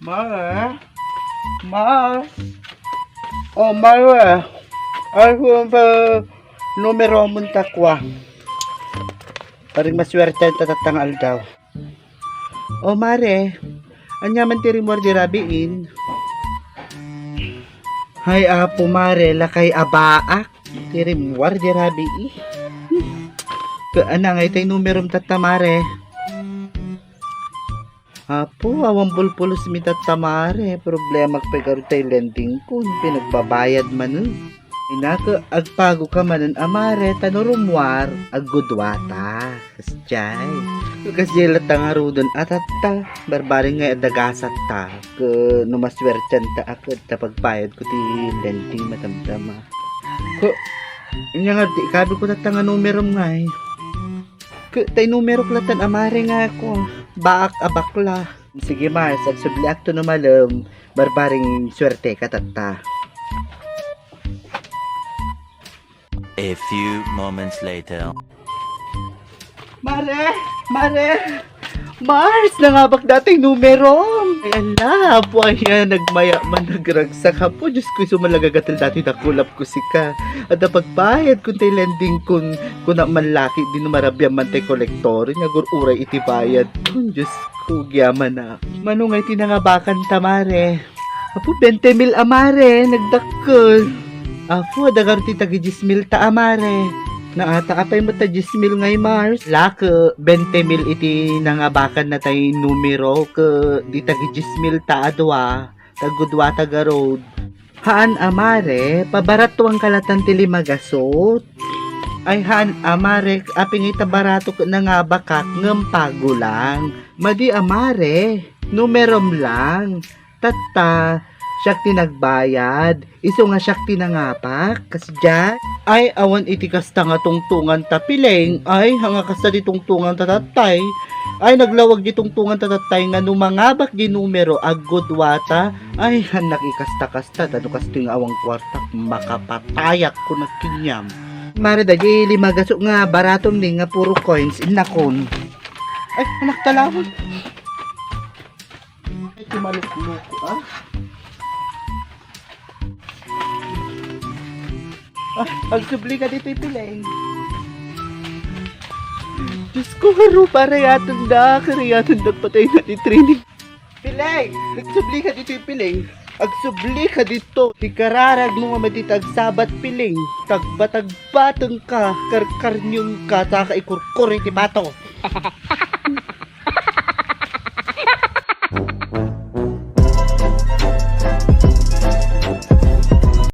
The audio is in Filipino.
Mare? Mare? Oh, Mare. Ako ba numero mong takwa? Paring maswerte tatatangal daw. Oh, Mare. Anyaman tiri mo di rabiin. Hay apo Mare, lakay abaak. Tiri mo di rabiin. Kaana nga itay numerom tatamare. Apo, awang bulpulos mi tatamare. Problema kagaro tay lending kun. Pinagbabayad man. Inaka, agpago ka manan amare. Tanurumwar, agudwata. Kasjay. Kasi latang arudon atata. Barbaring nga adagasat ta. Numaswerchan ta akad. Tapagbayad ko ti lending matamdama. Ko, nga nga, ikabi ko natanga numerom nga eh. Tay numero klatan amare nga ako. Baak abakla. Sige Mars, agsubli akto numalem. Barbaring swerte katata. A few moments later. Mare! Mare! Mars! Nangabak dating numero! Ay ala, buhay yan. Nagmaya man nagragsak ha po. Diyos ko, sumalagagatal dati nakulap ko si ka. At napagbayad kung tayo lending kung na manlaki din marabyan man tayo kolektor. Nagururay itibayad. Kung Diyos ko, gyaman na. Manungay tinangabakan tamare. Apo, 20 mil amare. Nagdakkel. Apo, dagar ti tagi 10 mil ta amare. Naata apay mo ta 10 mil ngay Mars. Laka 20 mil iti nangabakan na tayo numero ke di tagi 10 mil ta adwa. Tagudwa taga road. Haan amare, pabarato ang kalatan ti limagasot. Ay haan amare, aping ita barato nangabakak ngem pagulang. Madi amare, numerom lang. Tata, siyak tinagbayad. Iso nga siyak tinangapak. Kasdyan. Ay, awan iti kasta nga tungtungan tapiling. Ay, hanga kasta di tungtungan tatatay. Ay, naglawag di tungtungan tatatay nga numangabak di numero agod wata. Ay, hanak ikasta-kasta. Tano kasta yung awang kwartak. Makapatayak ko na kinyam. Mare da, di limagaso nga baratom ni nga puro coins. Inakon. Ay, anak talawon. Ay, tumaluk-luko ah. Agsubli ka dito ipilay. Diyos ko, haro, parayatan da. Karayatan da patay na di training. Pilay! Agsubli ka dito ipilay. Agsubli ka dito. Ikararag mo nga matitag sabat piling. Tagbatag-batang ka. Karkarnyong ka. Saka ikurkur iti bato.